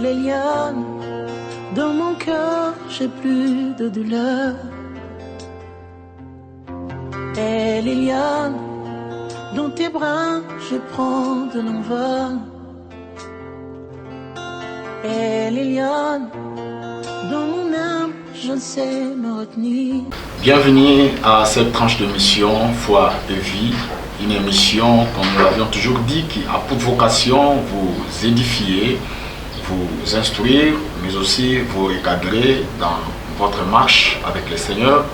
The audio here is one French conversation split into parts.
les lianes, dans mon cœur j'ai plus de douleur. Et les lianes, dans tes bras je prends de l'envol. Et les lianes, dans mon âme je ne sais me retenir. Bienvenue à cette tranche de mission Foi et Vie, une émission, comme nous l'avions toujours dit, qui a pour vocation vous édifier, vous instruire, mais aussi vous recadrer dans votre marche avec le Seigneur.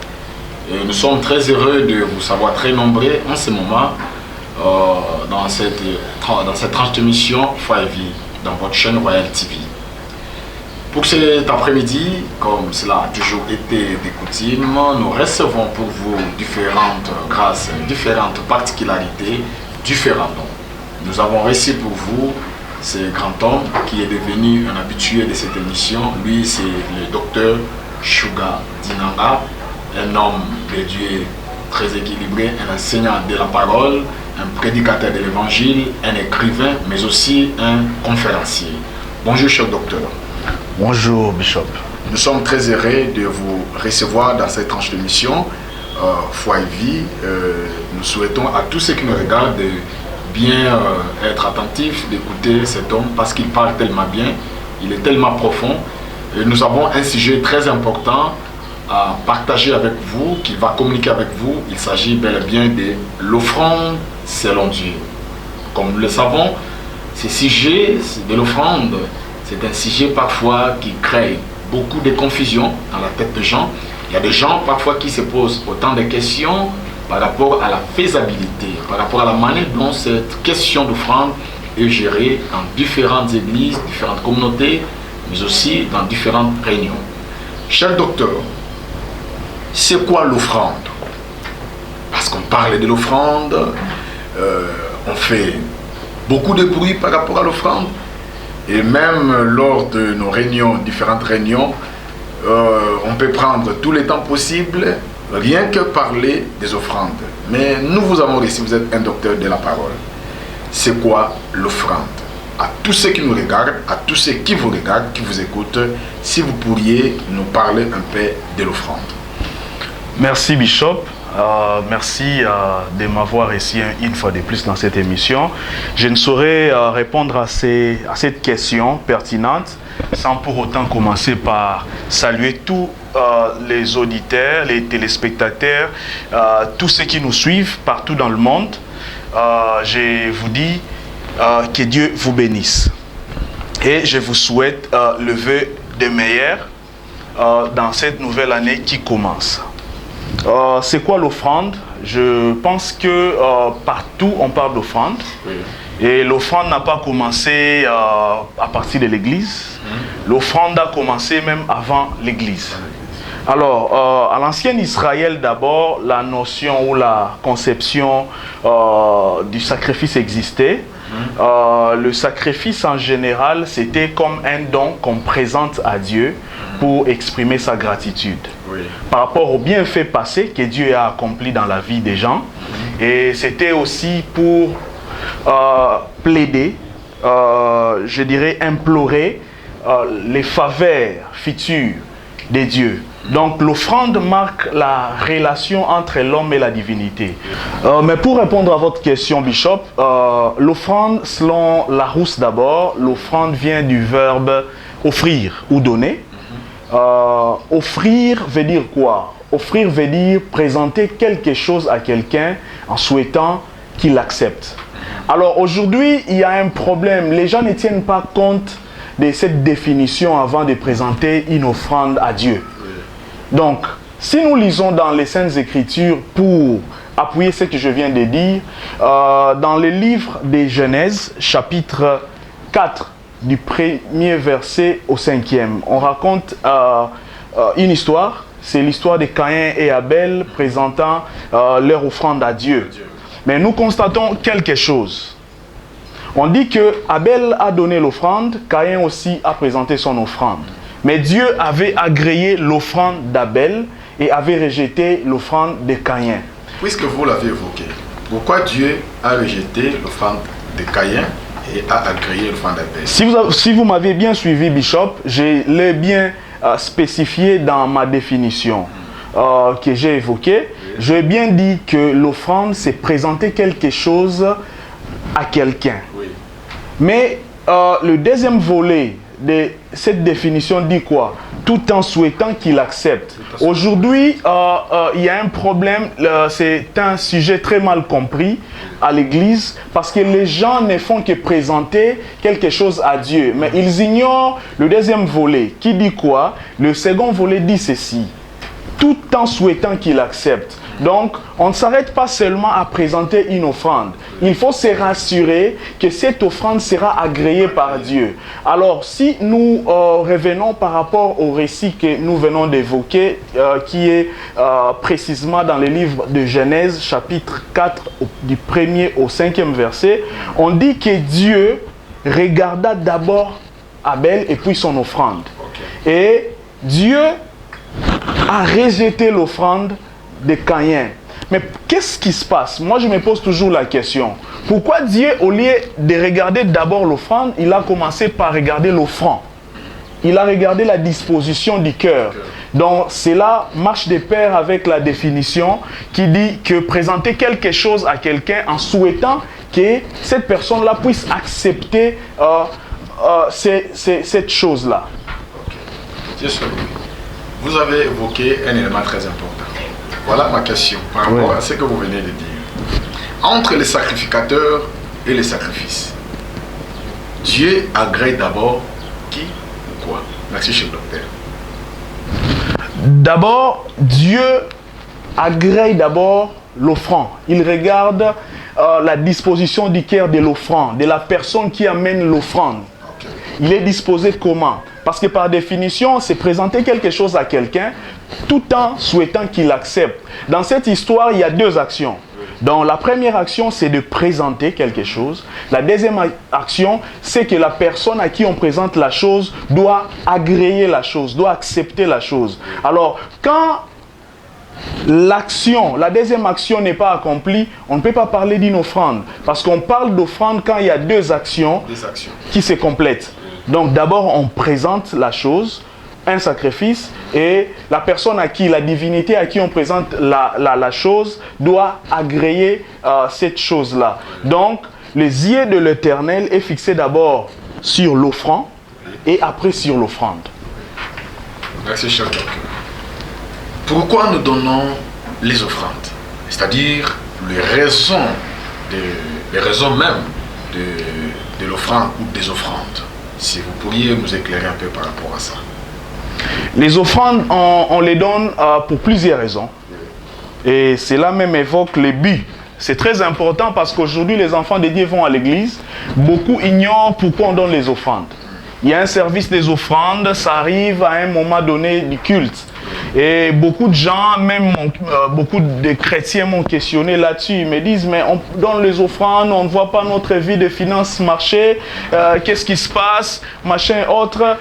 Et nous sommes très heureux de vous savoir très nombreux en ce moment dans cette tranche de mission Foi et Vie, dans votre chaîne Royal TV. Pour cet après-midi, comme cela a toujours été de coutume, nous recevons pour vous différentes grâces, différentes particularités, différents dons. Nous avons reçu pour vous ce grand homme qui est devenu un habitué de cette émission. Lui, c'est le docteur Shuga Dinanga, un homme de Dieu très équilibré, un enseignant de la parole, un prédicateur de l'évangile, un écrivain, mais aussi un conférencier. Bonjour, cher docteur. Bonjour Bishop. Nous sommes très heureux de vous recevoir dans cette tranche de mission Foi et Vie. Nous souhaitons à tous ceux qui nous regardent de bien être attentifs, d'écouter cet homme parce qu'il parle tellement bien, il est tellement profond. Et nous avons un sujet très important à partager avec vous, qu'il va communiquer avec vous. Il s'agit bel et bien de l'offrande selon Dieu. Comme nous le savons, ce sujet de l'offrande, c'est un sujet parfois qui crée beaucoup de confusion dans la tête des gens. Il y a des gens parfois qui se posent autant de questions par rapport à la faisabilité, par rapport à la manière dont cette question d'offrande est gérée dans différentes églises, différentes communautés, mais aussi dans différentes réunions. Cher docteur, c'est quoi l'offrande? Parce qu'on parle de l'offrande, on fait beaucoup de bruit par rapport à l'offrande. Et même lors de nos réunions, différentes réunions, on peut prendre tout le temps possible, rien que parler des offrandes. Mais nous vous avons reçu, vous êtes un docteur de la parole. C'est quoi l'offrande? À tous ceux qui nous regardent, à tous ceux qui vous regardent, qui vous écoutent, si vous pourriez nous parler un peu de l'offrande. Merci Bishop. Merci de m'avoir reçu une fois de plus dans cette émission. Je ne saurais répondre à cette question pertinente sans pour autant commencer par saluer tous les auditeurs, les téléspectateurs, tous ceux qui nous suivent partout dans le monde. Je vous dis que Dieu vous bénisse. Et je vous souhaite le vœu de meilleur dans cette nouvelle année qui commence. C'est quoi l'offrande? Je pense que partout on parle d'offrande. Oui. Et l'offrande n'a pas commencé à partir de l'église. L'offrande a commencé même avant l'église. Alors, à l'ancien Israël d'abord, la notion ou la conception du sacrifice existait. Le sacrifice en général, c'était comme un don qu'on présente à Dieu pour exprimer sa gratitude. Oui. Par rapport aux bienfaits passés que Dieu a accomplis dans la vie des gens. Et c'était aussi pour plaider, je dirais implorer les faveurs futures des dieux. Donc l'offrande marque la relation entre l'homme et la divinité. Mais pour répondre à votre question, Bishop, l'offrande, selon Larousse d'abord, l'offrande vient du verbe offrir ou donner. Offrir veut dire quoi? Offrir veut dire présenter quelque chose à quelqu'un en souhaitant qu'il accepte. Alors aujourd'hui, il y a un problème. Les gens ne tiennent pas compte de cette définition avant de présenter une offrande à Dieu. Donc, si nous lisons dans les Saintes Écritures pour appuyer ce que je viens de dire, dans le livre de Genèse, chapitre 4, du premier verset au 5e, on raconte une histoire. C'est l'histoire de Caïn et Abel présentant leur offrande à Dieu. Mais nous constatons quelque chose. On dit que Abel a donné l'offrande, Caïn aussi a présenté son offrande. Mais Dieu avait agréé l'offrande d'Abel et avait rejeté l'offrande de Caïn. Puisque vous l'avez évoqué, pourquoi Dieu a rejeté l'offrande de Caïn et à agréer l'offrande à paix. Si vous m'avez bien suivi, Bishop, je l'ai bien spécifié dans ma définition que j'ai évoquée. J'ai bien dit que l'offrande, c'est présenter quelque chose à quelqu'un. Oui. Mais le deuxième volet de cette définition dit quoi? Tout en souhaitant qu'il accepte. Aujourd'hui, il y a un problème, c'est un sujet très mal compris à l'église, parce que les gens ne font que présenter quelque chose à Dieu, mais ils ignorent le deuxième volet, qui dit quoi? Le second volet dit ceci: tout en souhaitant qu'il accepte. Donc, on ne s'arrête pas seulement à présenter une offrande. Il faut se rassurer que cette offrande sera agréée par Dieu. Alors, si nous revenons par rapport au récit que nous venons d'évoquer, qui est précisément dans le livre de Genèse, chapitre 4, du 1er au 5e verset, on dit que Dieu regarda d'abord Abel et puis son offrande. Et Dieu a rejeté l'offrande de Caïn. Mais qu'est-ce qui se passe? Moi, je me pose toujours la question. Pourquoi Dieu, au lieu de regarder d'abord l'offrande, il a commencé par regarder l'offrand? Il a regardé la disposition du cœur. Donc, cela marche de pair avec la définition qui dit que présenter quelque chose à quelqu'un en souhaitant que cette personne-là puisse accepter cette chose-là. Okay. Vous avez évoqué un élément très important. Voilà ma question par rapport à ce que vous venez de dire. Entre les sacrificateurs et les sacrifices, Dieu agrée d'abord qui ou quoi? Merci, chef docteur. D'abord, Dieu agrée d'abord l'offrand. Il regarde la disposition du cœur de l'offrand, de la personne qui amène l'offrande. Okay. Il est disposé comment? Parce que par définition, c'est présenter quelque chose à quelqu'un tout en souhaitant qu'il accepte. Dans cette histoire, il y a deux actions. Donc la première action, c'est de présenter quelque chose. La deuxième action, c'est que la personne à qui on présente la chose doit agréer la chose, doit accepter la chose. Alors, quand l'action, la deuxième action n'est pas accomplie, on ne peut pas parler d'une offrande. Parce qu'on parle d'offrande quand il y a deux actions qui se complètent. Donc d'abord, on présente la chose, un sacrifice, et la personne à qui, la divinité à qui on présente la chose, doit agréer cette chose-là. Donc, les yeux de l'Éternel est fixé d'abord sur l'offrande et après sur l'offrande. Merci, cher docteur. Pourquoi nous donnons les offrandes? C'est-à-dire les raisons même de l'offrande ou des offrandes. Si vous pourriez nous éclairer un peu par rapport à ça. Les offrandes, on les donne pour plusieurs raisons. Et cela même évoque les buts. C'est très important parce qu'aujourd'hui, les enfants de Dieu vont à l'église. Beaucoup ignorent pourquoi on donne les offrandes. Il y a un service des offrandes, ça arrive à un moment donné du culte. Et beaucoup de gens, même beaucoup de chrétiens m'ont questionné là-dessus. Ils me disent, mais on donne les offrandes, on ne voit pas notre vie de finances marcher. Qu'est-ce qui se passe? Machin, autre.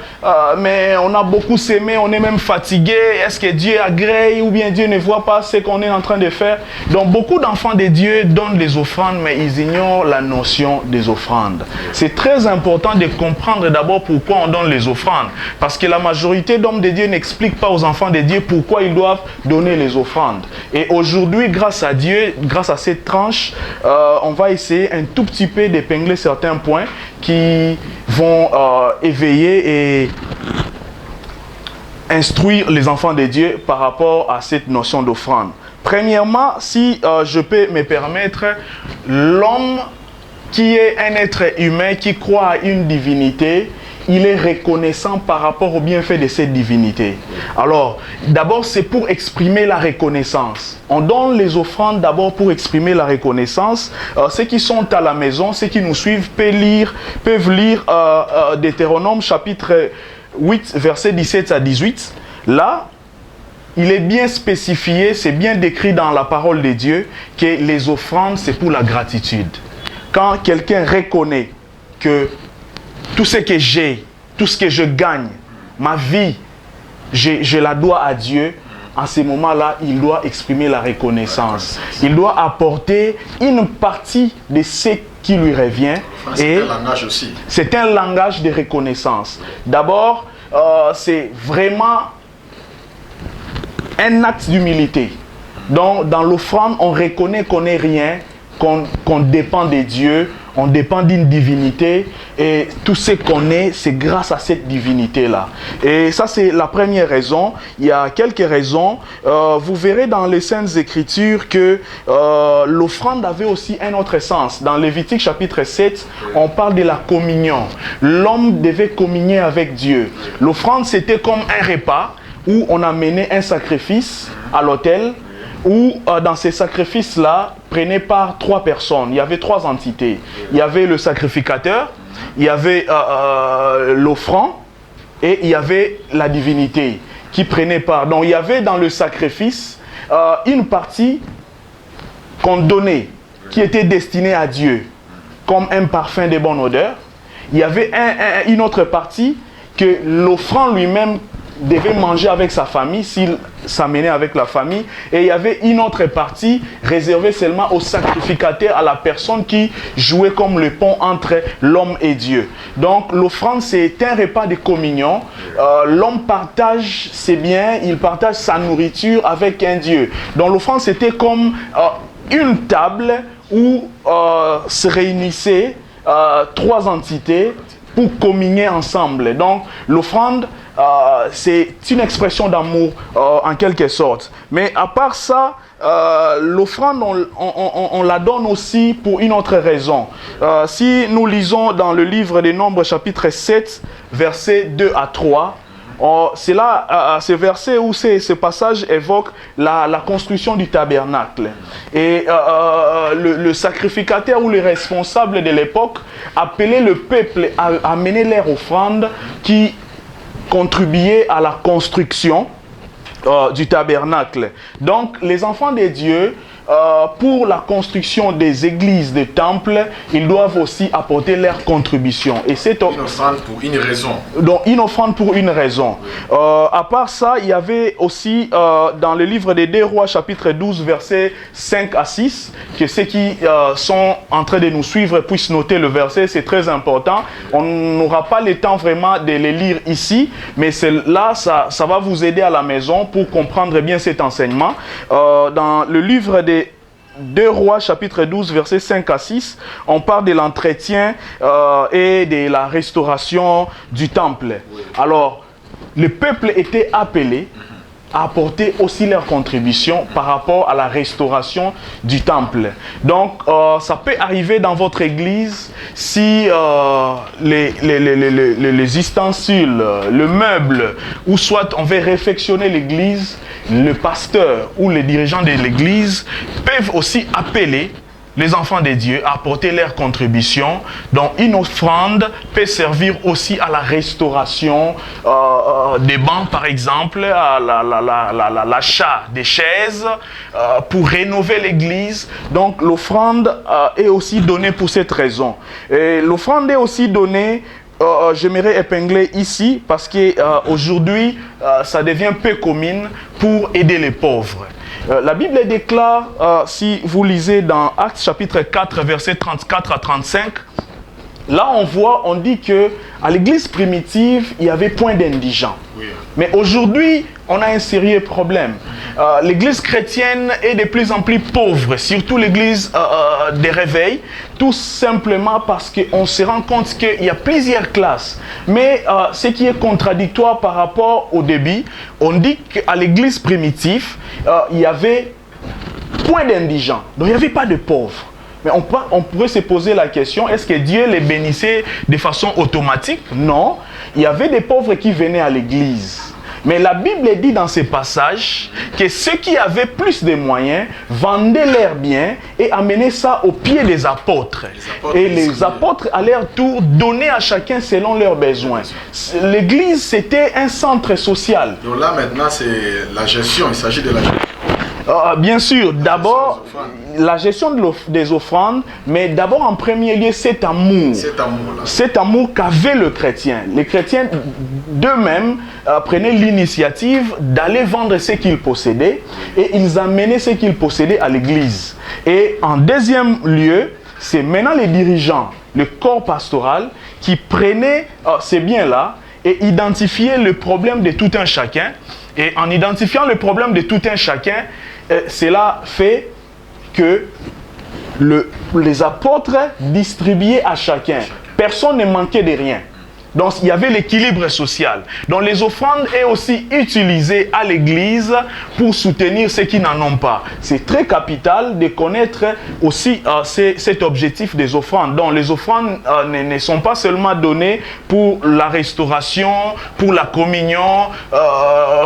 Mais on a beaucoup s'aimé, on est même fatigué. Est-ce que Dieu agrée ou bien Dieu ne voit pas ce qu'on est en train de faire? Donc beaucoup d'enfants de Dieu donnent les offrandes, mais ils ignorent la notion des offrandes. C'est très important de comprendre d'abord pourquoi on donne les offrandes. Parce que la majorité d'hommes de Dieu n'expliquent pas aux enfants de Dieu pourquoi ils doivent donner les offrandes. Et aujourd'hui, grâce à Dieu, grâce à cette tranche, on va essayer un tout petit peu d'épingler certains points qui vont éveiller et instruire les enfants de Dieu par rapport à cette notion d'offrande. Premièrement, si je peux me permettre, l'homme qui est un être humain qui croit à une divinité, il est reconnaissant par rapport au bienfait de cette divinité. Alors, d'abord, c'est pour exprimer la reconnaissance. On donne les offrandes d'abord pour exprimer la reconnaissance. Ceux qui sont à la maison, ceux qui nous suivent, peuvent lire Deutéronome chapitre 8, versets 17 à 18. Là, il est bien spécifié, c'est bien décrit dans la parole de Dieu que les offrandes, c'est pour la gratitude. Quand quelqu'un reconnaît que tout ce que j'ai, tout ce que je gagne, ma vie, je la dois à Dieu, en ce moment-là, il doit exprimer la reconnaissance. Il doit apporter une partie de ce qui lui revient. C'est un langage aussi. C'est un langage de reconnaissance. D'abord, c'est vraiment un acte d'humilité. Donc, dans l'offrande, on reconnaît qu'on n'est rien, qu'on dépend de Dieu, on dépend d'une divinité, et tout ce qu'on est, c'est grâce à cette divinité-là. Et ça, c'est la première raison. Il y a quelques raisons. Vous verrez dans les Saintes Écritures que l'offrande avait aussi un autre sens. Dans Lévitique chapitre 7, on parle de la communion. L'homme devait communier avec Dieu. L'offrande, c'était comme un repas où on amenait un sacrifice à l'autel, où dans ces sacrifices-là, prenaient part 3 personnes. Il y avait 3 entités. Il y avait le sacrificateur, il y avait l'offrand et il y avait la divinité qui prenait part. Donc il y avait dans le sacrifice une partie qu'on donnait, qui était destinée à Dieu, comme un parfum de bonne odeur. Il y avait une autre partie que l'offrand lui-même devait manger avec sa famille s'il s'amenait avec la famille, et il y avait une autre partie réservée seulement au sacrificateur, à la personne qui jouait comme le pont entre l'homme et Dieu. Donc l'offrande, c'est un repas de communion. L'homme partage ses biens, il partage sa nourriture avec un Dieu. Donc l'offrande, c'était comme une table où se réunissaient 3 entités pour communier ensemble. Donc l'offrande, c'est une expression d'amour en quelque sorte. Mais à part ça, l'offrande, on la donne aussi pour une autre raison. Si nous lisons dans le livre des Nombres chapitre 7, versets 2 à 3, c'est là, ce verset où ce passage évoque la construction du tabernacle. Et le sacrificateur ou le responsable de l'époque appelait le peuple à amener leur offrande qui contribuait à la construction du tabernacle. Donc les enfants de Dieu, pour la construction des églises, des temples, ils doivent aussi apporter leur contribution. Et c'est une offrande pour une raison. Donc une offrande pour une raison. À part ça, il y avait aussi dans le livre des 2 Rois chapitre 12 versets 5 à 6, que ceux qui sont en train de nous suivre puissent noter le verset, c'est très important. On n'aura pas le temps vraiment de les lire ici, mais là, ça va vous aider à la maison pour comprendre bien cet enseignement. Dans le livre des 2 Rois chapitre 12 versets 5 à 6, on parle de l'entretien et de la restauration du temple. Alors, le peuple était appelé à apporter aussi leur contribution par rapport à la restauration du temple. Donc, ça peut arriver dans votre église si les ustensiles, le meuble, ou soit on veut réfectionner l'église, le pasteur ou les dirigeants de l'église peuvent aussi appeler les enfants de Dieu à apporter leur contribution. Donc une offrande peut servir aussi à la restauration des bancs, par exemple, à l'achat des chaises, pour rénover l'église. Donc l'offrande est aussi donnée pour cette raison. L'offrande est aussi donnée, j'aimerais épingler ici, parce qu'aujourd'hui, ça devient peu commun pour aider les pauvres. La Bible déclare, si vous lisez dans Actes chapitre 4, versets 34 à 35, là on dit que à l'église primitive, il y avait point d'indigents. Oui. Mais aujourd'hui, on a un sérieux problème. L'église chrétienne est de plus en plus pauvre, surtout l'église des réveils, tout simplement parce qu'on se rend compte qu'il y a plusieurs classes. Mais ce qui est contradictoire par rapport au début, on dit qu'à l'église primitive, il y avait point d'indigents, donc il n'y avait pas de pauvres. Mais on pourrait se poser la question, est-ce que Dieu les bénissait de façon automatique? Non, il y avait des pauvres qui venaient à l'église. Mais la Bible dit dans ces passages que ceux qui avaient plus de moyens vendaient leurs biens et amenaient ça aux pieds des apôtres. Et les apôtres, à leur tour, donnaient à chacun selon leurs besoins. L'église, c'était un centre social. Donc là, maintenant, c'est la gestion, il s'agit de la gestion. Bien sûr, d'abord, la gestion des offrandes, mais d'abord en premier lieu, cet amour. Cet amour qu'avait le chrétien. Les chrétiens d'eux-mêmes prenaient l'initiative d'aller vendre ce qu'ils possédaient et ils amenaient ce qu'ils possédaient à l'église. Et en deuxième lieu, c'est maintenant les dirigeants, le corps pastoral, qui prenaient ces biens-là et identifiaient le problème de tout un chacun. Et en identifiant le problème de tout un chacun, cela fait que les apôtres distribuaient à chacun. Personne ne manquait de rien. Donc, il y avait l'équilibre social. Donc, les offrandes est aussi utilisées à l'église pour soutenir ceux qui n'en ont pas. C'est très capital de connaître aussi cet objectif des offrandes. Donc, les offrandes ne sont pas seulement données pour la restauration, pour la communion,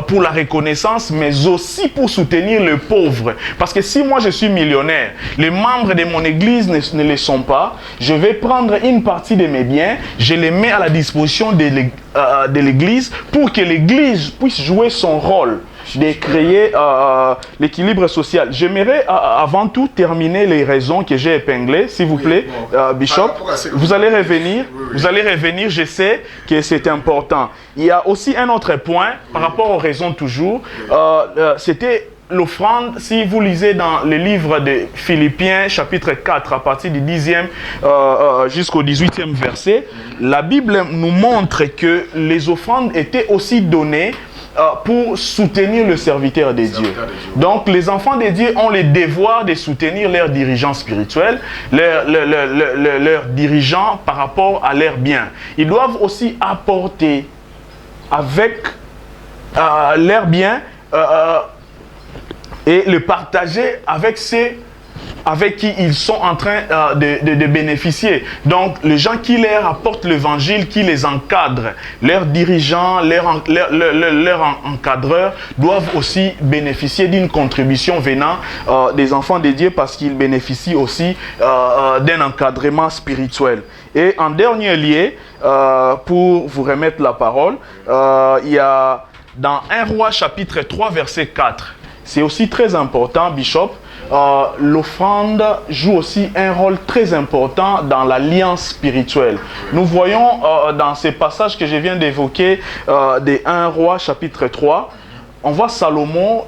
pour la reconnaissance, mais aussi pour soutenir le pauvre. Parce que si moi je suis millionnaire, les membres de mon église ne le sont pas, je vais prendre une partie de mes biens, je les mets à la disposition de l'église pour que l'église puisse jouer son rôle de créer l'équilibre social. J'aimerais avant tout terminer les raisons que j'ai épinglées, s'il vous plaît, Bishop. Vous allez revenir, vous allez revenir, je sais que c'est important. Il y a aussi un autre point par rapport aux raisons toujours, c'était l'offrande. Si vous lisez dans le livre de Philippiens, chapitre 4, à partir du 10e jusqu'au 18e verset, la Bible nous montre que les offrandes étaient aussi données pour soutenir le serviteur de Dieu. Donc, les enfants de Dieu ont le devoir de soutenir leurs dirigeants spirituels, leurs dirigeants par rapport à leurs biens. Ils doivent aussi apporter avec leurs biens et le partager avec ceux avec qui ils sont en train de bénéficier. Donc, les gens qui leur apportent l'évangile, qui les encadrent, leurs dirigeants, leurs encadreurs doivent aussi bénéficier d'une contribution venant des enfants de Dieu parce qu'ils bénéficient aussi d'un encadrement spirituel. Et en dernier lieu, pour vous remettre la parole, il y a dans 1 Roi chapitre 3 verset 4. C'est aussi très important, Bishop. L'offrande joue aussi un rôle très important dans l'alliance spirituelle. Nous voyons dans ces passages que je viens d'évoquer des 1 Roi chapitre 3, on voit Salomon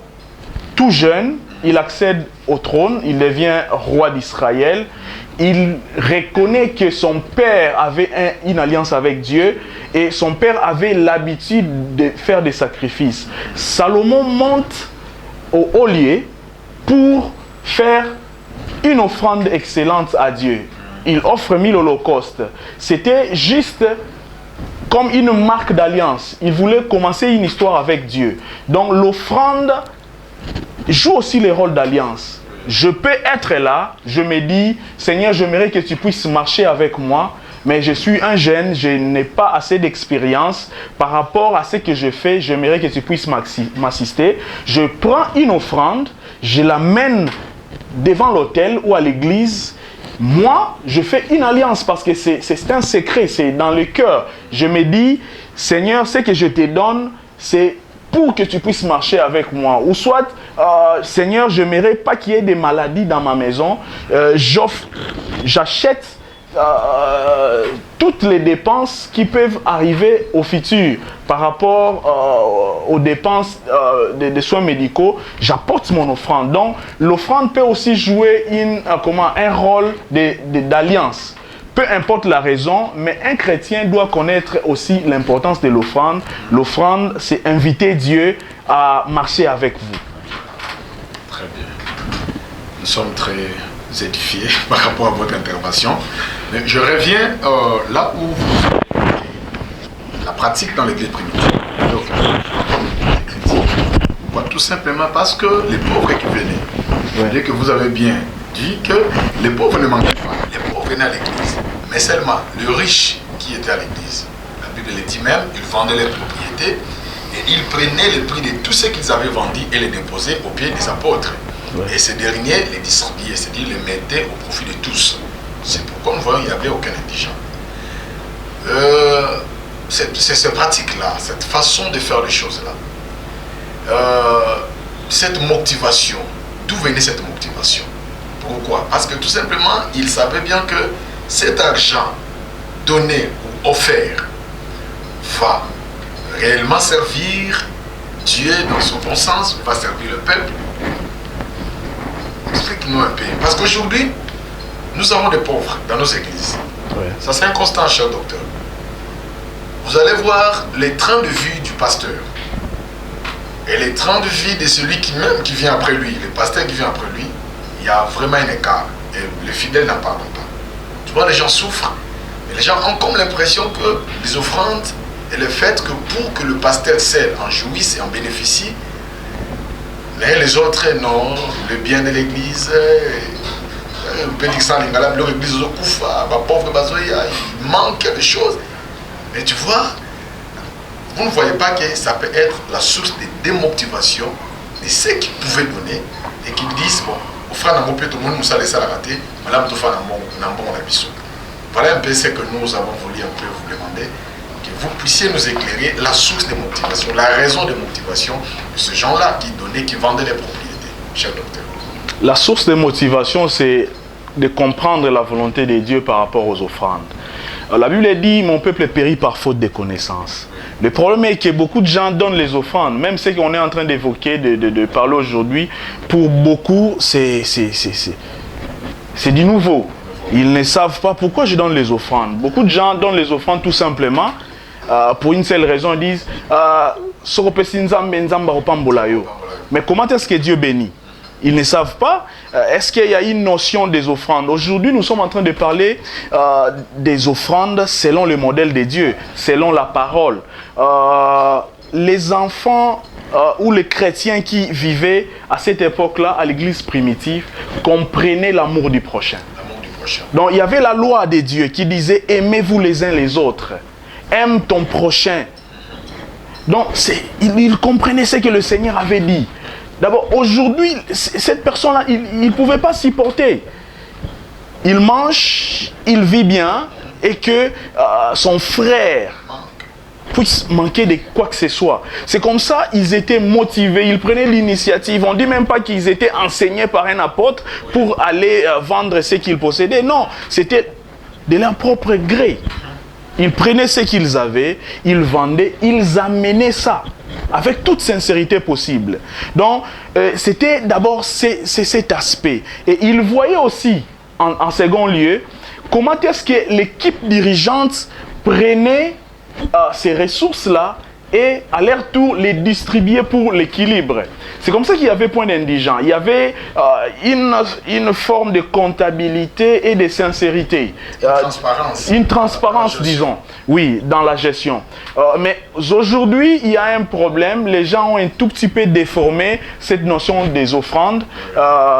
tout jeune, il accède au trône, il devient roi d'Israël. Il reconnaît que son père avait une alliance avec Dieu et son père avait l'habitude de faire des sacrifices. Salomon monte au haut lieu pour faire une offrande excellente à Dieu. Il offre 1000 holocaustes. C'était juste comme une marque d'alliance. Il voulait commencer une histoire avec Dieu. Donc l'offrande joue aussi le rôle d'alliance. Je peux être là, je me dis, Seigneur, j'aimerais que tu puisses marcher avec moi, mais je suis un jeune, je n'ai pas assez d'expérience par rapport à ce que je fais, j'aimerais que tu puisses m'assister. Je prends une offrande, je l'amène devant l'autel ou à l'église. Moi, je fais une alliance parce que c'est un secret, c'est dans le cœur. Je me dis, Seigneur, ce que je te donne, c'est pour que tu puisses marcher avec moi. Ou soit, Seigneur, je n'aimerais pas qu'il y ait des maladies dans ma maison. J'achète toutes les dépenses qui peuvent arriver au futur par rapport aux dépenses des soins médicaux. J'apporte mon offrande. Donc, l'offrande peut aussi jouer un rôle d'alliance. Peu importe la raison, mais un chrétien doit connaître aussi l'importance de l'offrande. L'offrande, c'est inviter Dieu à marcher avec vous. Très bien. Nous sommes très édifiés par rapport à votre intervention. Mais je reviens là où la pratique dans l'église primitive. Tout simplement parce que les pauvres qui venaient, dès que vous avez bien dit que les pauvres ne manquaient pas, les pauvres venaient à l'église. Mais seulement le riche qui était à l'église, la Bible le dit même, ils vendaient leurs propriétés et ils prenaient le prix de tout ce qu'ils avaient vendu et les déposaient aux pieds des apôtres. Et ces derniers les distribuaient, c'est-à-dire les mettaient au profit de tous. C'est pourquoi nous voyons qu'il n'y avait aucun indigent. C'est cette pratique-là, cette façon de faire les choses-là. Cette motivation, d'où venait cette motivation? Pourquoi? Parce que tout simplement, ils savaient bien que cet argent donné ou offert va réellement servir Dieu dans son bon sens, va servir le peuple. Explique-nous un peu. Parce qu'aujourd'hui, nous avons des pauvres dans nos églises. Ouais. Ça c'est un constant, cher docteur. Vous allez voir les trains de vie du pasteur et les trains de vie de celui qui vient après lui, le pasteur qui vient après lui. Il y a vraiment un écart et les fidèles n'en parlent pas. Tu vois, les gens souffrent et les gens ont comme l'impression que les offrandes et le fait que pour que le pasteur seul en jouisse et en bénéficie, mais les autres non, le bien de l'église, leur église pauvre, il manque quelque chose. Mais tu vois, vous ne voyez pas que ça peut être la source de démotivation de ceux qui pouvaient donner et qui disent bon, offrande à mon tout le monde nous a laissé la rater, madame tout faire un bon abisso. Voilà un peu ce que nous avons voulu un peu vous demander, que vous puissiez nous éclairer la source de motivation, la raison de motivation de ce gens-là qui donnaient, qui vendaient les propriétés, cher docteur. La source de motivation, c'est de comprendre la volonté de Dieu par rapport aux offrandes. La Bible dit, mon peuple périt par faute de connaissance. Le problème est que beaucoup de gens donnent les offrandes, même ce qu'on est en train d'évoquer, de parler aujourd'hui, pour beaucoup, c'est du nouveau. Ils ne savent pas pourquoi je donne les offrandes. Beaucoup de gens donnent les offrandes tout simplement pour une seule raison. Ils disent, mais comment est-ce que Dieu bénit? Ils ne savent pas. Est-ce qu'il y a une notion des offrandes? Aujourd'hui, nous sommes en train de parler des offrandes selon le modèle de Dieu, selon la parole. Les enfants ou les chrétiens qui vivaient à cette époque-là, à l'église primitive, comprenaient l'amour du prochain. Donc, il y avait la loi de Dieu qui disait « Aimez-vous les uns les autres. Aime ton prochain. » Donc, ils comprenaient ce que le Seigneur avait dit. D'abord, aujourd'hui, cette personne-là, il ne pouvait pas s'y porter. Il mange, il vit bien, et que son frère puisse manquer de quoi que ce soit. C'est comme ça, ils étaient motivés, ils prenaient l'initiative. On ne dit même pas qu'ils étaient enseignés par un apôtre pour aller vendre ce qu'ils possédaient. Non, c'était de leur propre gré. Ils prenaient ce qu'ils avaient, ils vendaient, ils amenaient ça avec toute sincérité possible. Donc, c'était d'abord cet aspect. Et ils voyaient aussi, en second lieu, comment est-ce que l'équipe dirigeante prenait ces ressources-là et à leur tour les distribuer pour l'équilibre. C'est comme ça qu'il y avait point d'indigent. Il y avait une forme de comptabilité et de sincérité. Une transparence, disons. Oui, dans la gestion. Mais aujourd'hui, il y a un problème. Les gens ont un tout petit peu déformé cette notion des offrandes.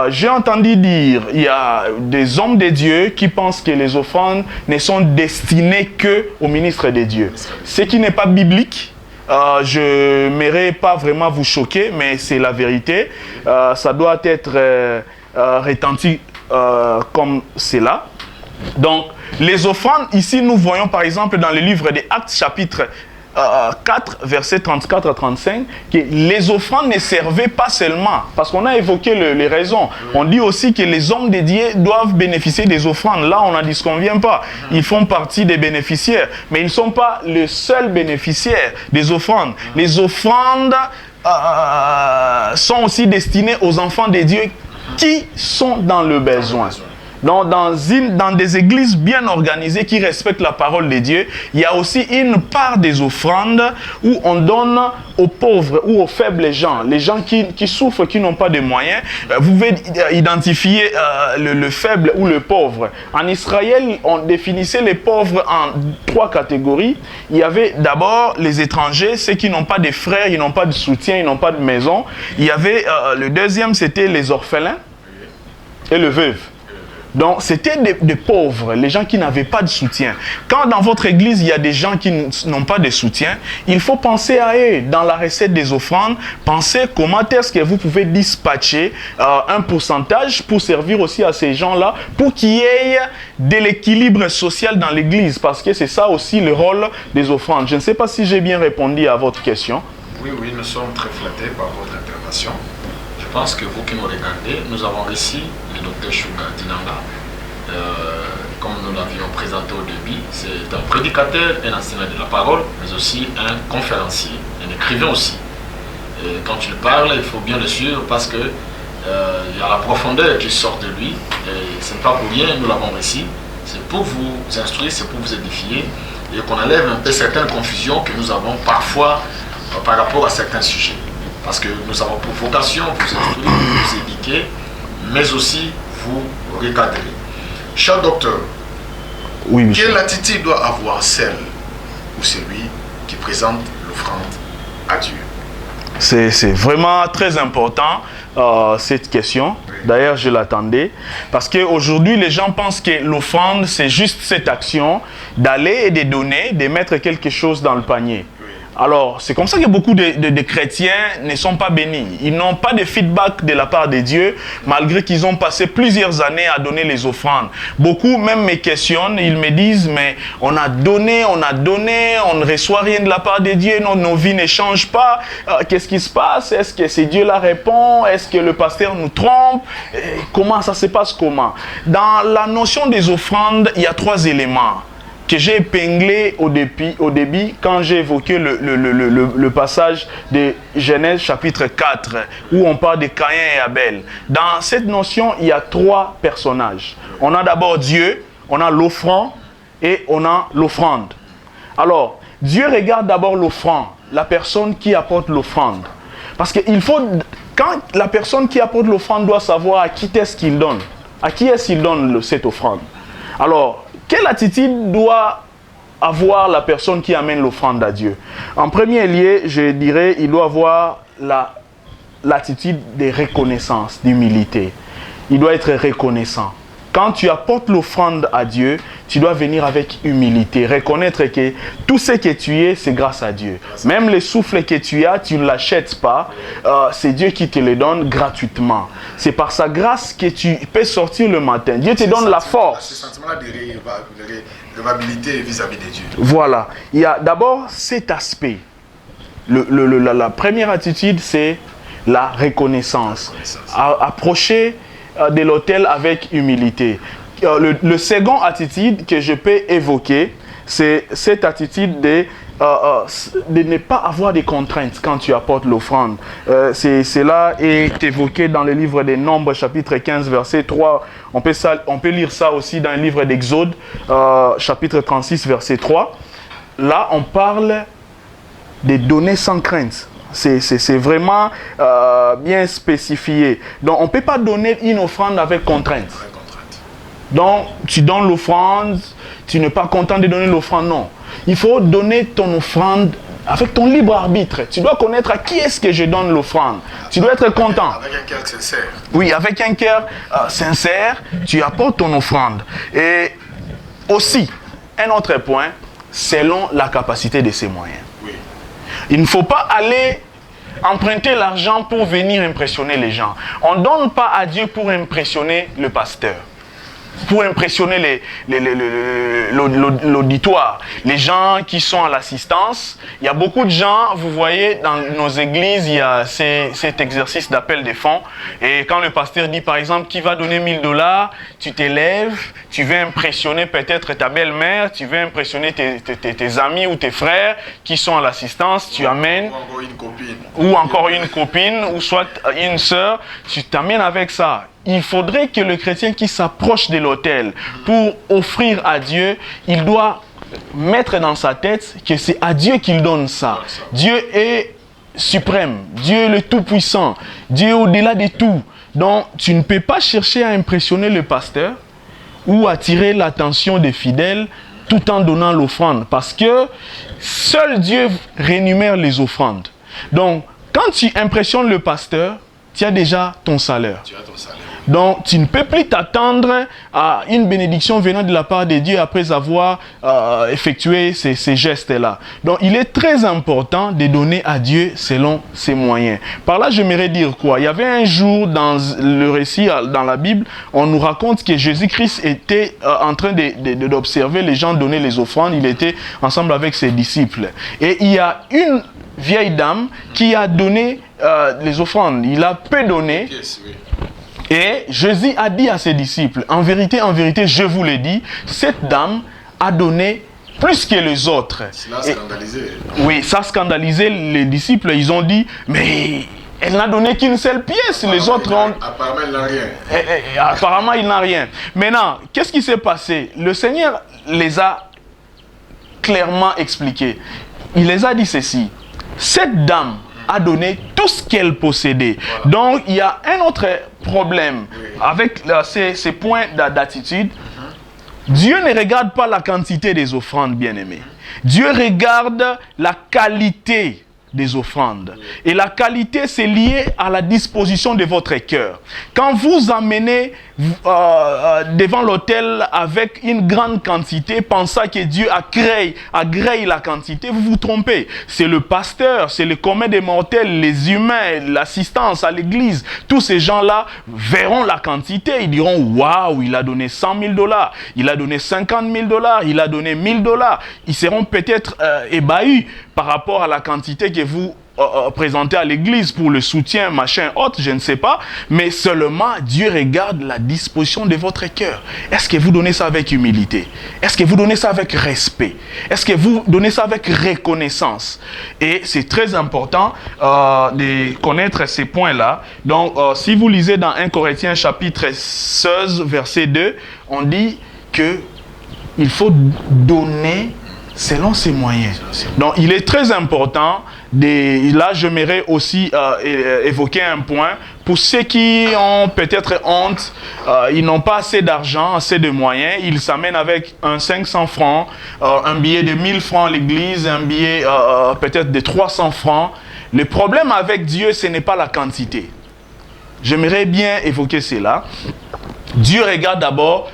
J'ai entendu dire, il y a des hommes de Dieu qui pensent que les offrandes ne sont destinées qu'au ministre de Dieu. Ce qui n'est pas biblique. Je n'aimerais pas vraiment vous choquer, mais c'est la vérité. Ça doit être retenti comme cela. Donc, les offrandes, ici, nous voyons par exemple dans le livre des Actes, chapitre 4, versets 34 à 35, que les offrandes ne servaient pas seulement, parce qu'on a évoqué les raisons. On dit aussi que les hommes de Dieu doivent bénéficier des offrandes. Là, on n'en disconvient pas. Ils font partie des bénéficiaires, mais ils ne sont pas les seuls bénéficiaires des offrandes. Les offrandes sont aussi destinées aux enfants de Dieu qui sont dans le besoin. Donc, dans des églises bien organisées qui respectent la parole de Dieu, il y a aussi une part des offrandes où on donne aux pauvres ou aux faibles gens, les gens qui souffrent, qui n'ont pas de moyens. Vous pouvez identifier le faible ou le pauvre. En Israël, on définissait les pauvres en 3 catégories. Il y avait d'abord les étrangers, ceux qui n'ont pas de frères, ils n'ont pas de soutien, ils n'ont pas de maison. Il y avait le deuxième, c'était les orphelins et le veuve. Donc, c'était des pauvres, les gens qui n'avaient pas de soutien. Quand dans votre église, il y a des gens qui n'ont pas de soutien, il faut penser à eux. Dans la recette des offrandes, pensez comment est-ce que vous pouvez dispatcher un pourcentage pour servir aussi à ces gens-là, pour qu'il y ait de l'équilibre social dans l'église, parce que c'est ça aussi le rôle des offrandes. Je ne sais pas si j'ai bien répondu à votre question. Oui, nous sommes très flattés par votre intervention. Je pense que vous qui nous regardez, nous avons reçu le docteur Shuga Dinanga, comme nous l'avions présenté au début. C'est un prédicateur, un enseignant de la parole, mais aussi un conférencier, un écrivain aussi. Et quand il parle, il faut bien le suivre parce que il y a la profondeur qui sort de lui, et ce n'est pas pour rien, nous l'avons ici. C'est pour vous instruire, c'est pour vous édifier, et qu'on enlève un peu certaines confusions que nous avons parfois par rapport à certains sujets. Parce que nous avons pour vocation vous instruire, vous éduquer, mais aussi vous recadrer. Cher docteur, oui, quelle attitude doit avoir celle ou celui qui présente l'offrande à Dieu? C'est vraiment très important cette question. D'ailleurs, je l'attendais. Parce qu'aujourd'hui, les gens pensent que l'offrande, c'est juste cette action d'aller et de donner, de mettre quelque chose dans le panier. Alors, c'est comme ça que beaucoup de chrétiens ne sont pas bénis. Ils n'ont pas de feedback de la part de Dieu, malgré qu'ils ont passé plusieurs années à donner les offrandes. Beaucoup même me questionnent, ils me disent, mais on a donné, on ne reçoit rien de la part de Dieu, nos vies ne changent pas. Qu'est-ce qui se passe? Est-ce que c'est Dieu la répond? Est-ce que le pasteur nous trompe? Comment ça se passe? Comment? Dans la notion des offrandes, il y a 3 éléments que j'ai épinglé au début quand j'ai évoqué le passage de Genèse chapitre 4 où on parle de Caïn et Abel. Dans cette notion, il y a 3 personnages. On a d'abord Dieu, on a l'offrande et on a l'offrande. Alors, Dieu regarde d'abord l'offrande, la personne qui apporte l'offrande. Parce qu'il faut, quand la personne qui apporte l'offrande doit savoir à qui est-ce qu'il donne. À qui est-ce qu'il donne cette offrande. Alors, quelle attitude doit avoir la personne qui amène l'offrande à Dieu? En premier lieu, je dirais, il doit avoir l'attitude de reconnaissance, d'humilité. Il doit être reconnaissant. Quand tu apportes l'offrande à Dieu, tu dois venir avec humilité. Reconnaître que tout ce que tu es, c'est grâce à Dieu. Même le souffle que tu as, tu ne l'achètes pas. C'est Dieu qui te le donne gratuitement. C'est par sa grâce que tu peux sortir le matin. Dieu te donne la force. Ce sentiment-là de révabilité vis-à-vis de Dieu. Voilà. Il y a d'abord cet aspect. La première attitude, c'est la reconnaissance. Approcher de l'autel avec humilité. Le second attitude que je peux évoquer, c'est cette attitude de ne pas avoir de contraintes quand tu apportes l'offrande. Cela est évoqué dans le livre des Nombres, chapitre 15, verset 3. On peut lire ça aussi dans le livre d'Exode, chapitre 36, verset 3. Là, on parle de donner sans crainte. C'est vraiment bien spécifié. Donc, on ne peut pas donner une offrande avec contrainte. Donc, tu donnes l'offrande, tu n'es pas content de donner l'offrande, non. Il faut donner ton offrande avec ton libre arbitre. Tu dois connaître à qui est-ce que je donne l'offrande. Tu dois être content. Avec un cœur sincère. Oui, avec un cœur sincère, tu apportes ton offrande. Et aussi, un autre point, selon la capacité de ses moyens. Oui. Il ne faut pas aller emprunter l'argent pour venir impressionner les gens. On ne donne pas à Dieu pour impressionner le pasteur, pour impressionner l'auditoire, les gens qui sont à l'assistance. Il y a beaucoup de gens, vous voyez, dans nos églises, il y a cet exercice d'appel des fonds. Et quand le pasteur dit, par exemple, qui va donner $1000, tu t'élèves, tu veux impressionner peut-être ta belle-mère, tu veux impressionner tes amis ou tes frères qui sont à l'assistance, tu amènes... Ou encore une copine, ou soit une sœur, tu t'amènes avec ça. Il faudrait que le chrétien qui s'approche de l'autel pour offrir à Dieu, il doit mettre dans sa tête que c'est à Dieu qu'il donne ça. Dieu est suprême, Dieu est le tout-puissant, Dieu est au-delà de tout. Donc, tu ne peux pas chercher à impressionner le pasteur ou attirer l'attention des fidèles tout en donnant l'offrande. Parce que seul Dieu rémunère les offrandes. Donc, quand tu impressionnes le pasteur, tu as déjà ton salaire. Donc, tu ne peux plus t'attendre à une bénédiction venant de la part de Dieu après avoir effectué ces gestes-là. Donc, il est très important de donner à Dieu selon ses moyens. Par là, j'aimerais dire quoi? Il y avait un jour dans le récit, dans la Bible, on nous raconte que Jésus-Christ était en train d'observer les gens donner les offrandes. Il était ensemble avec ses disciples. Et il y a une vieille dame qui a donné les offrandes. Il a peu donné. Yes, oui. Et Jésus a dit à ses disciples, en vérité, je vous le dis, cette dame a donné plus que les autres. Cela a scandalisé. Oui, ça a scandalisé les disciples. Ils ont dit, mais Elle n'a donné qu'une seule pièce. Les autres ont... Apparemment, il n'a rien. Apparemment, il n'a rien. Maintenant, qu'est-ce qui s'est passé? Le Seigneur les a clairement expliqués. Il les a dit ceci. Cette dame a donné tout ce qu'elle possédait. Voilà. Donc, il y a un autre problème avec ces points d'attitude. Dieu ne regarde pas la quantité des offrandes, bien-aimés. Dieu regarde la qualité des offrandes. Et la qualité, c'est lié à la disposition de votre cœur. Quand vous amenez devant l'autel avec une grande quantité, pensant que Dieu agrée la quantité, vous vous trompez. C'est le pasteur, c'est le commun des mortels, les humains, l'assistance à l'église. Tous ces gens-là verront la quantité. Ils diront, waouh, il a donné 100 000 $, il a donné 50 000 $, il a donné 1000 $. Ils seront peut-être ébahis par rapport à la quantité que vous présentez à l'église pour le soutien, machin, autre, je ne sais pas. Mais seulement, Dieu regarde la disposition de votre cœur. Est-ce que vous donnez ça avec humilité? Est-ce que vous donnez ça avec respect? Est-ce que vous donnez ça avec reconnaissance? Et c'est très important de connaître ces points-là. Donc, si vous lisez dans 1 Corinthiens chapitre 16, verset 2, on dit que il faut donner selon ses moyens. Donc, il est très important. Là, j'aimerais aussi évoquer un point. Pour ceux qui ont peut-être honte, ils n'ont pas assez d'argent, assez de moyens. Ils s'amènent avec un 500 francs, un billet de 1000 francs à l'église, un billet peut-être de 300 francs. Le problème avec Dieu, ce n'est pas la quantité. J'aimerais bien évoquer cela. Dieu regarde d'abord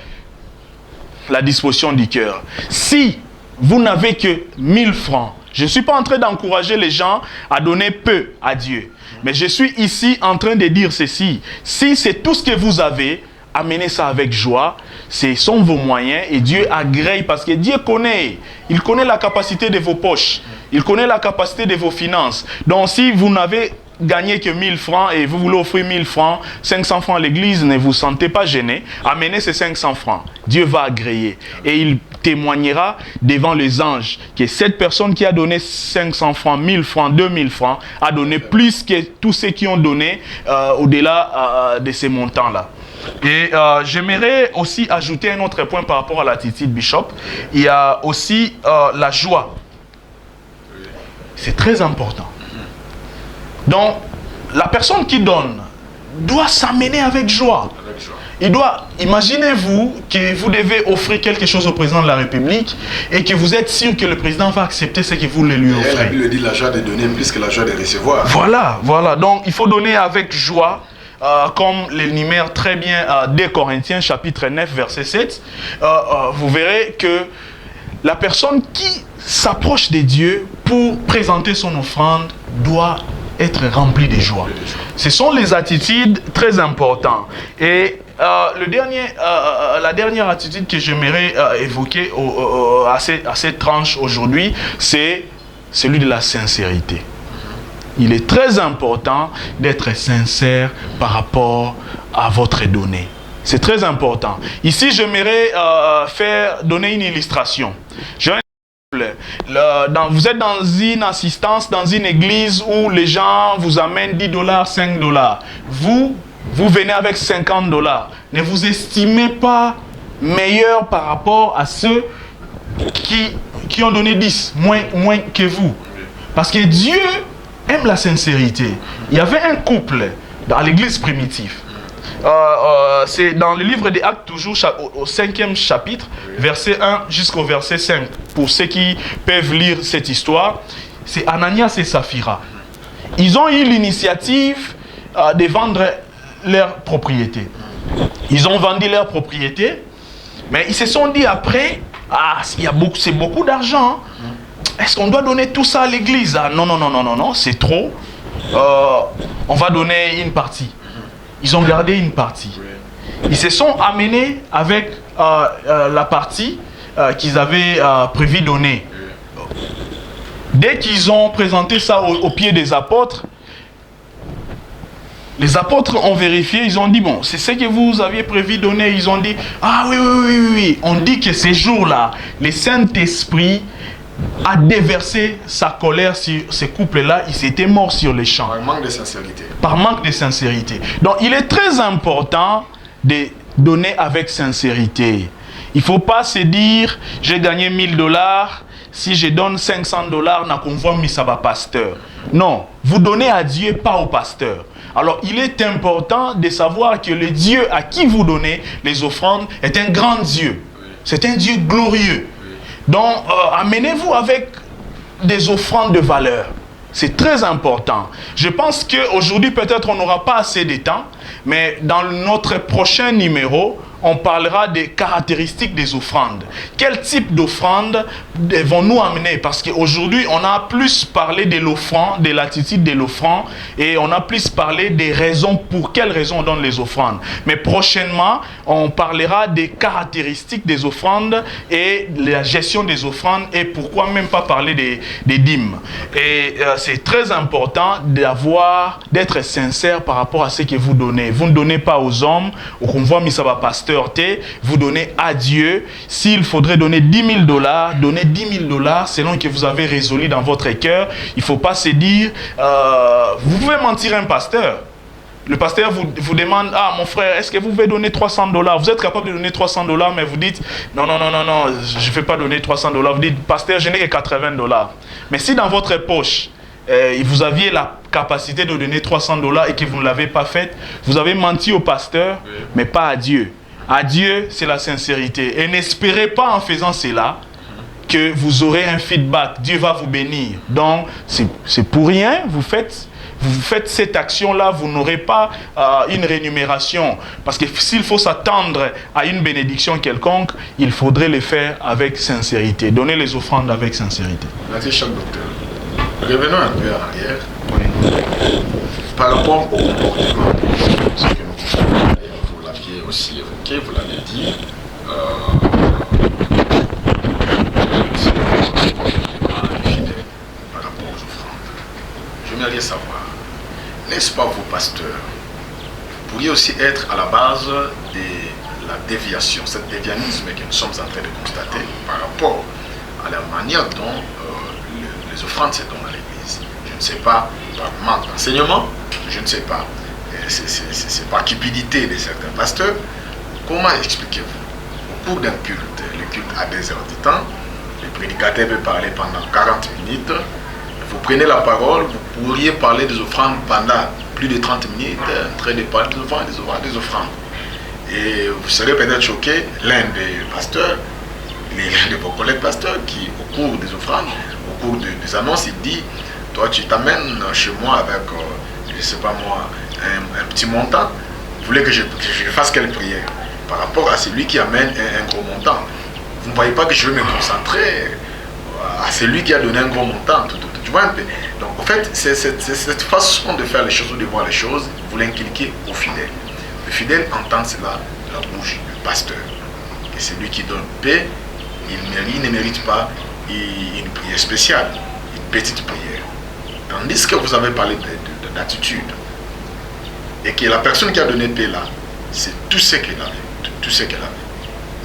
la disposition du cœur. Si vous n'avez que 1000 francs, je ne suis pas en train d'encourager les gens à donner peu à Dieu. Mais je suis ici en train de dire ceci. Si c'est tout ce que vous avez, amenez ça avec joie. Ce sont vos moyens et Dieu agrée parce que Dieu connaît. Il connaît la capacité de vos poches. Il connaît la capacité de vos finances. Donc si vous n'avez gagné que 1000 francs et vous voulez offrir 1000 francs, 500 francs à l'église, ne vous sentez pas gêné. Amenez ces 500 francs. Dieu va agréer. Et il témoignera devant les anges que cette personne qui a donné 500 francs, 1000 francs, 2000 francs, a donné plus que tous ceux qui ont donné au-delà de ces montants-là. Et j'aimerais aussi ajouter un autre point par rapport à l'attitude Bishop. Il y a aussi la joie. C'est très important. Donc, la personne qui donne doit s'amener avec joie. Il doit, imaginez-vous que vous devez offrir quelque chose au président de la République et que vous êtes sûr que le président va accepter ce que vous lui offrez. La Bible dit la joie de donner plus que la joie de recevoir. Voilà. Donc, il faut donner avec joie. Comme l'énumère très bien 2 Corinthiens chapitre 9 verset 7, vous verrez que la personne qui s'approche de Dieu pour présenter son offrande doit être remplie de joie. Ce sont les attitudes très importantes. Et la dernière attitude que j'aimerais évoquer à cette tranche aujourd'hui, c'est celui de la sincérité. Il est très important d'être sincère par rapport à votre donnée. C'est très important. Ici, j'aimerais donner une illustration. Vous êtes dans une assistance, dans une église où les gens vous amènent 10 $, 5 $. Vous venez avec 50 $. Ne vous estimez pas meilleur par rapport à ceux qui ont donné 10, moins que vous. Parce que Dieu aime la sincérité. Il y avait un couple dans l'église primitive. C'est dans le livre des Actes, toujours au 5e chapitre, verset 1 jusqu'au verset 5. Pour ceux qui peuvent lire cette histoire, c'est Ananias et Saphira. Ils ont eu l'initiative de vendre leur propriété. Ils ont vendu leur propriété, mais ils se sont dit après, c'est beaucoup d'argent. Est-ce qu'on doit donner tout ça à l'église? Non, c'est trop. On va donner une partie. Ils ont gardé une partie. Ils se sont amenés avec la partie qu'ils avaient prévu donner. Dès qu'ils ont présenté ça au pied des apôtres, les apôtres ont vérifié, ils ont dit, bon, c'est ce que vous aviez prévu donner. Ils ont dit, ah oui. On dit que ces jours-là, le Saint-Esprit a déversé sa colère sur ces couples-là, ils étaient morts sur les champs. Par manque de sincérité. Par manque de sincérité. Donc il est très important de donner avec sincérité. Il ne faut pas se dire, j'ai gagné $1000, si je donne $500, n'a qu'on voit mis ça va pasteur. Non, vous donnez à Dieu, pas au pasteur. Alors il est important de savoir que le Dieu à qui vous donnez les offrandes est un grand Dieu. C'est un Dieu glorieux. Donc, amenez-vous avec des offrandes de valeur. C'est très important. Je pense qu'aujourd'hui, peut-être, on n'aura pas assez de temps, mais dans notre prochain numéro, on parlera des caractéristiques des offrandes. Quel type d'offrande devons-nous amener? Parce qu'aujourd'hui, on a plus parlé de l'offrande, de l'attitude de l'offrande, et on a plus parlé des raisons, pour quelles raisons on donne les offrandes. Mais prochainement, on parlera des caractéristiques des offrandes et de la gestion des offrandes, et pourquoi même pas parler des dîmes. Et c'est très important d'être sincère par rapport à ce que vous donnez. Vous ne donnez pas aux hommes, au convoi Misaba Pasteur, vous donnez à Dieu. S'il faudrait donner $10 000, donnez $10 000 selon que vous avez résolu dans votre cœur. Il ne faut pas se dire, vous pouvez mentir à un pasteur. Le pasteur vous demande, ah mon frère, est-ce que vous pouvez donner $300? Vous êtes capable de donner $300, mais vous dites, non, je ne vais pas donner $300. Vous dites, pasteur, je n'ai que $80. Mais si dans votre poche, vous aviez la capacité de donner $300 et que vous ne l'avez pas fait, vous avez menti au pasteur, mais pas à Dieu. À Dieu, c'est la sincérité. Et n'espérez pas en faisant cela que vous aurez un feedback. Dieu va vous bénir. Donc, c'est pour rien, vous faites cette action-là, vous n'aurez pas une rémunération. Parce que s'il faut s'attendre à une bénédiction quelconque, il faudrait le faire avec sincérité. Donner les offrandes avec sincérité. Merci, cher docteur. Revenons un peu en arrière. Oui. Par rapport au comportement, ce que nous faisons, vous l'aviez aussi évoqué, vous l'avez dit, c'est le comportement fidèle par rapport aux offrandes. J'aimerais savoir, n'est-ce pas vous, pasteurs, vous pourriez aussi être à la base de la déviation, cette dévianisme que nous sommes en train de constater par rapport à la manière dont les offrandes se donnent à l'église. Je ne sais pas, par manque d'enseignement, je ne sais pas, c'est par cupidité de certains pasteurs. Comment expliquez-vous? Au cours d'un culte, le culte à 2 heures du temps, le prédicateur peut parler pendant 40 minutes, vous prenez la parole, vous pourriez parler des offrandes pendant plus de 30 minutes, en train de parler des offrandes. Et vous serez peut-être choqué, l'un des pasteurs, l'un de vos collègues pasteurs, qui au cours des offrandes, au cours des annonces, il dit, toi tu t'amènes chez moi avec, je ne sais pas moi, un petit montant, vous voulez que je fasse quelle prière par rapport à celui qui amène un gros montant? Vous ne voyez pas que je vais me concentrer à celui qui a donné un gros montant, tu vois un peu. Donc en fait, c'est cette façon de faire les choses ou de voir les choses, vous l'inculquez au fidèle. Le fidèle entend cela de la bouche du pasteur. Et c'est lui qui donne paix, il ne mérite pas une prière spéciale, une petite prière. Tandis que vous avez parlé d'attitude, et que la personne qui a donné paix là, c'est tout ce qu'elle avait, tout ce qu'elle avait.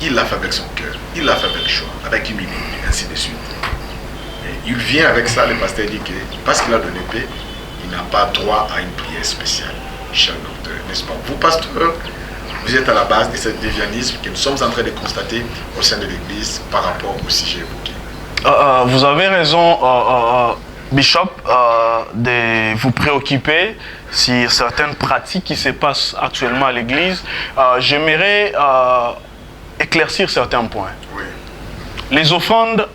Il l'a fait avec son cœur, il l'a fait avec joie, avec humilité, ainsi de suite. Et il vient avec ça, le pasteur dit que parce qu'il a donné paix, il n'a pas droit à une prière spéciale. Cher docteur, n'est-ce pas? Vous, pasteur, vous êtes à la base de ce dévianisme que nous sommes en train de constater au sein de l'Église par rapport au sujet évoqué. Vous avez raison, Bishop, de vous préoccuper sur certaines pratiques qui se passent actuellement à l'Église. J'aimerais éclaircir certains points. Oui. Les offrandes,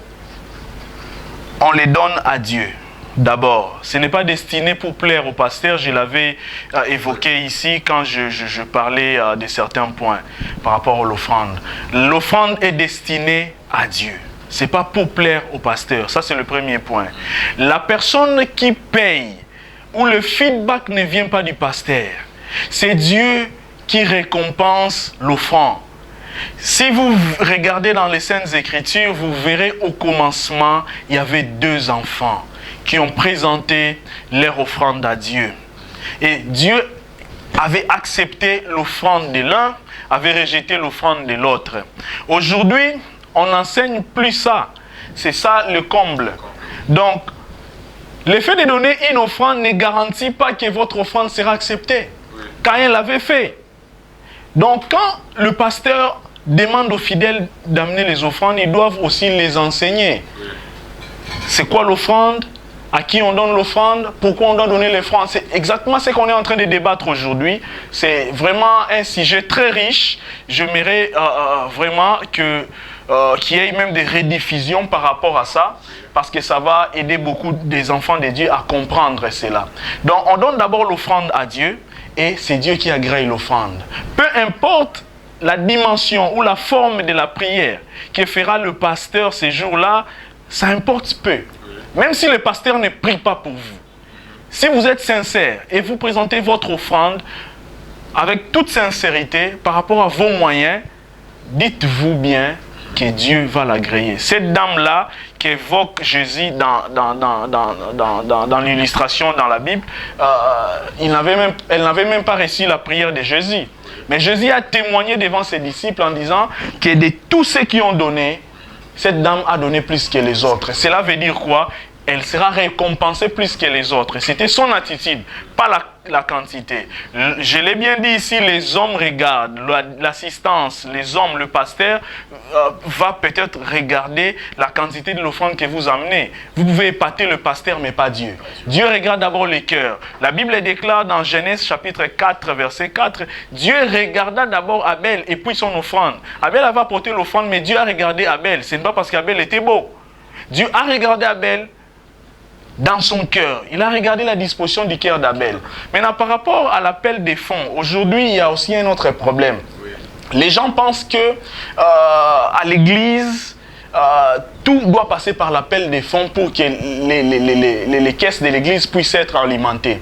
on les donne à Dieu. D'abord, ce n'est pas destiné pour plaire au pasteur. Je l'avais évoqué ici quand je parlais de certains points par rapport à l'offrande. L'offrande est destinée à Dieu. Ce n'est pas pour plaire au pasteur. Ça, c'est le premier point. La personne qui paye, où le feedback ne vient pas du pasteur, c'est Dieu qui récompense l'offrande. Si vous regardez dans les Saintes Écritures, vous verrez au commencement, il y avait 2 enfants qui ont présenté leur offrande à Dieu. Et Dieu avait accepté l'offrande de l'un, avait rejeté l'offrande de l'autre. Aujourd'hui, on n'enseigne plus ça. c'est ça le comble. Donc, le fait de donner une offrande ne garantit pas que votre offrande sera acceptée. Caïn l'avait fait. Donc, quand le pasteur demande aux fidèles d'amener les offrandes, ils doivent aussi les enseigner. C'est quoi l'offrande? À qui on donne l'offrande? Pourquoi on doit donner l'offrande? C'est exactement ce qu'on est en train de débattre aujourd'hui. C'est vraiment un sujet très riche. J'aimerais vraiment qu'il y ait même des rediffusions par rapport à ça, parce que ça va aider beaucoup des enfants de Dieu à comprendre cela. Donc, on donne d'abord l'offrande à Dieu, et c'est Dieu qui agrée l'offrande. Peu importe la dimension ou la forme de la prière que fera le pasteur ces jours-là, ça importe peu. Même si le pasteur ne prie pas pour vous. Si vous êtes sincère et vous présentez votre offrande avec toute sincérité par rapport à vos moyens, dites-vous bien que Dieu va l'agréer. Cette dame-là qu'évoque Jésus dans l'illustration dans la Bible, elle n'avait même pas reçu la prière de Jésus. Mais Jésus a témoigné devant ses disciples en disant que de tous ceux qui ont donné, cette dame a donné plus que les autres. Cela veut dire quoi? Elle sera récompensée plus que les autres. C'était son attitude, pas la quantité. Je l'ai bien dit ici, les hommes regardent, l'assistance, les hommes, le pasteur va peut-être regarder la quantité de l'offrande que vous amenez. Vous pouvez épater le pasteur, mais pas Dieu. Dieu regarde d'abord les cœurs. La Bible déclare dans Genèse chapitre 4, verset 4, Dieu regarda d'abord Abel et puis son offrande. Abel avait apporté l'offrande, mais Dieu a regardé Abel. Ce n'est pas parce qu'Abel était beau. Dieu a regardé Abel dans son cœur. Il a regardé la disposition du cœur d'Abel. Maintenant, par rapport à l'appel des fonds, aujourd'hui, il y a aussi un autre problème. Les gens pensent que à l'église, tout doit passer par l'appel des fonds pour que les caisses de l'église puissent être alimentées.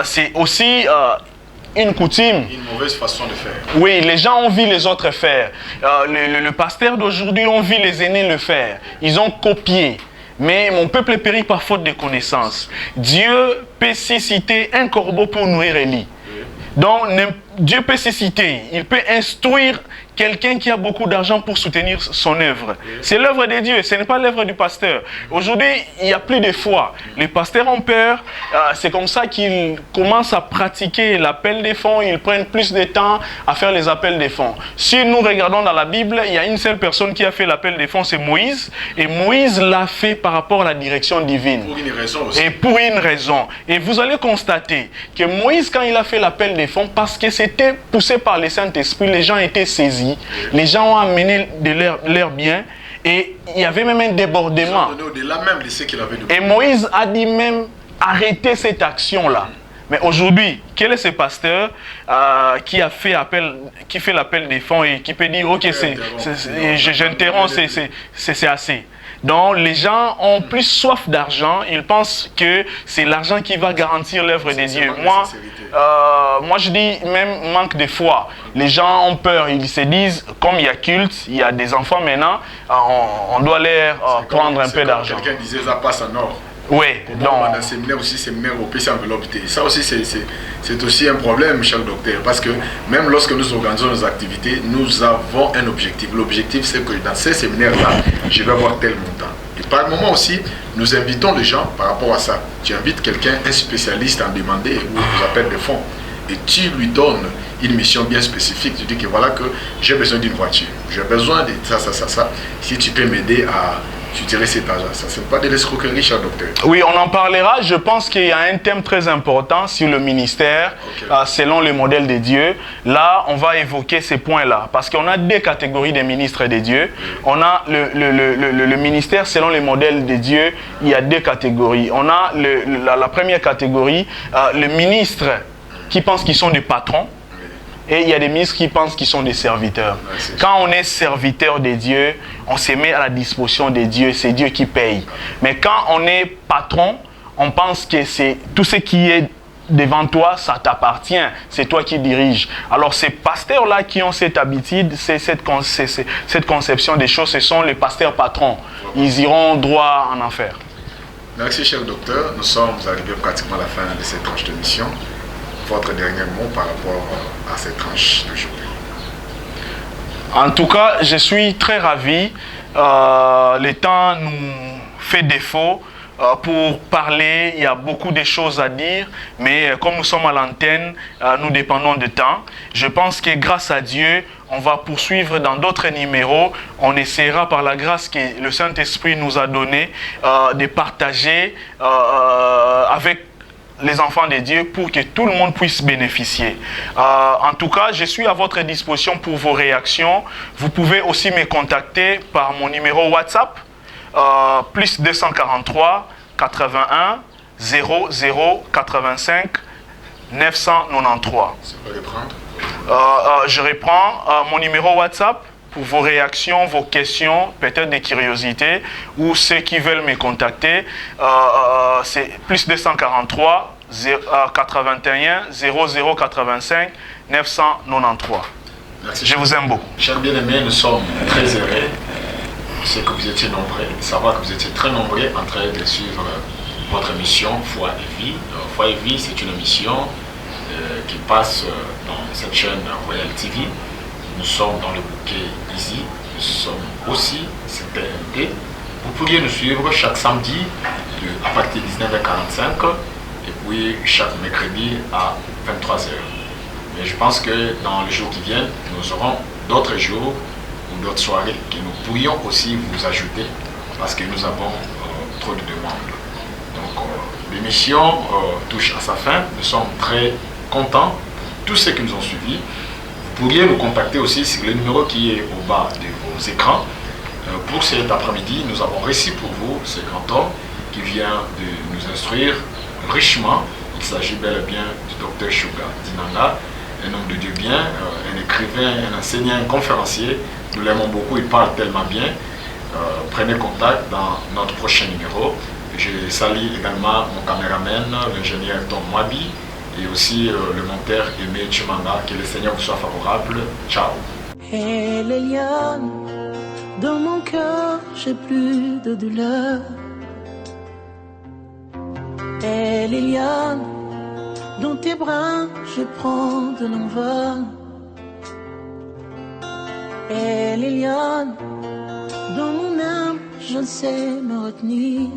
C'est aussi une coutume. Une mauvaise façon de faire. Oui, les gens ont vu les autres faire. Le pasteur d'aujourd'hui ont vu les aînés le faire. Ils ont copié. Mais mon peuple périt par faute de connaissance. Dieu peut susciter un corbeau pour nourrir Élie. Donc, Dieu peut susciter, il peut instruire quelqu'un qui a beaucoup d'argent pour soutenir son œuvre. C'est l'œuvre de Dieu, ce n'est pas l'œuvre du pasteur. Aujourd'hui, il n'y a plus de foi. Les pasteurs ont peur, c'est comme ça qu'ils commencent à pratiquer l'appel des fonds, ils prennent plus de temps à faire les appels des fonds. Si nous regardons dans la Bible, il y a une seule personne qui a fait l'appel des fonds, c'est Moïse. Et Moïse l'a fait par rapport à la direction divine. Pour une raison aussi. Et pour une raison. Et vous allez constater que Moïse, quand il a fait l'appel des fonds, parce que c'était poussé par le Saint-Esprit, les gens étaient saisis. Les gens ont amené de leurs biens et il y avait même un débordement. Et Moïse a dit même arrêtez cette action-là. Mais aujourd'hui, quel est ce pasteur qui fait l'appel des fonds et qui peut dire ok, j'interromps, c'est assez. Donc les gens ont plus soif d'argent, ils pensent que c'est l'argent qui va garantir l'œuvre de Dieu. Moi je dis même manque de foi. Les gens ont peur, ils se disent comme il y a culte, il y a des enfants maintenant, on doit leur prendre un peu d'argent. Quelqu'un disait ça passe en or. Oui, donc dans le séminaire aussi, séminaire au PC enveloppe. Ça aussi c'est aussi un problème, cher docteur, parce que même lorsque nous organisons nos activités, nous avons un objectif. L'objectif c'est que dans ces séminaires-là, je vais avoir tel montant. Et par moment aussi, nous invitons les gens par rapport à ça. Tu invites quelqu'un, un spécialiste en demander ou vous appelle des fonds. Et tu lui donnes une mission bien spécifique. Tu dis que voilà que j'ai besoin d'une voiture, j'ai besoin de ça. Si tu peux m'aider à utiliser cet argent, ça c'est pas de l'escroquerie, cher docteur. Oui, on en parlera. Je pense qu'il y a un thème très important sur le ministère, selon le modèle de Dieu. Là, on va évoquer ces points-là, parce qu'on a deux catégories de ministres de Dieu. On a le ministère selon le modèle de Dieu. Il y a deux catégories. On a la première catégorie, le ministre qui pense qu'ils sont des patrons. Et il y a des ministres qui pensent qu'ils sont des serviteurs. Quand on est serviteur de Dieu, on se met à la disposition de Dieu, c'est Dieu qui paye. Mais quand on est patron, on pense que c'est tout ce qui est devant toi, ça t'appartient, c'est toi qui diriges. Alors ces pasteurs-là qui ont cette habitude, cette conception des choses, ce sont les pasteurs patrons. Ils iront droit en enfer. Merci, cher docteur. Nous sommes arrivés pratiquement à la fin de cette tranche de mission. Votre dernier mot par rapport à cette tranche d'aujourd'hui? En tout cas, je suis très ravi le temps nous fait défaut pour parler. Il y a beaucoup de choses à dire, mais comme nous sommes à l'antenne, nous dépendons de temps. Je pense que grâce à Dieu, on va poursuivre dans d'autres numéros. On essaiera par la grâce que le Saint-Esprit nous a donnée de partager avec les enfants de Dieu pour que tout le monde puisse bénéficier. En tout cas, je suis à votre disposition pour vos réactions. Vous pouvez aussi me contacter par mon numéro WhatsApp, plus 243 81 00 85 993. Je reprends mon numéro WhatsApp pour vos réactions, vos questions, peut-être des curiosités, ou ceux qui veulent me contacter. C'est plus 243 81 00 85 993. Merci. Je vous aime beaucoup. Chers bien-aimés, nous sommes très heureux. C'est que vous étiez nombreux, savoir que vous étiez très nombreux en train de suivre votre émission Foi et Vie. Foi et Vie, c'est une émission qui passe dans cette chaîne Royal TV. Nous sommes dans le bouquet Easy, nous sommes aussi CPMP. Vous pourriez nous suivre chaque samedi à partir de 19h45 et puis chaque mercredi à 23h. Mais je pense que dans les jours qui viennent, nous aurons d'autres jours ou d'autres soirées que nous pourrions aussi vous ajouter parce que nous avons trop de demandes. Donc l'émission touche à sa fin. Nous sommes très contents pour tous ceux qui nous ont suivis. Vous pourriez nous contacter aussi sur le numéro qui est au bas de vos écrans. Pour cet après-midi, nous avons reçu pour vous ce grand homme qui vient de nous instruire richement. Il s'agit bel et bien du docteur Shuga Dinanga, un homme de Dieu bien, un écrivain, un enseignant, un conférencier. Nous l'aimons beaucoup, il parle tellement bien. Prenez contact dans notre prochain numéro. Je salue également mon caméraman, l'ingénieur Tom Mwabi, et aussi le monteur Aimé Chumanga. Que le Seigneur vous soit favorable. Ciao. Elle est liane, dans mon cœur, j'ai plus de douleur. Elle est liane, dans tes bras, je prends de l'envol. Elle est liane, dans mon âme, je ne sais me retenir.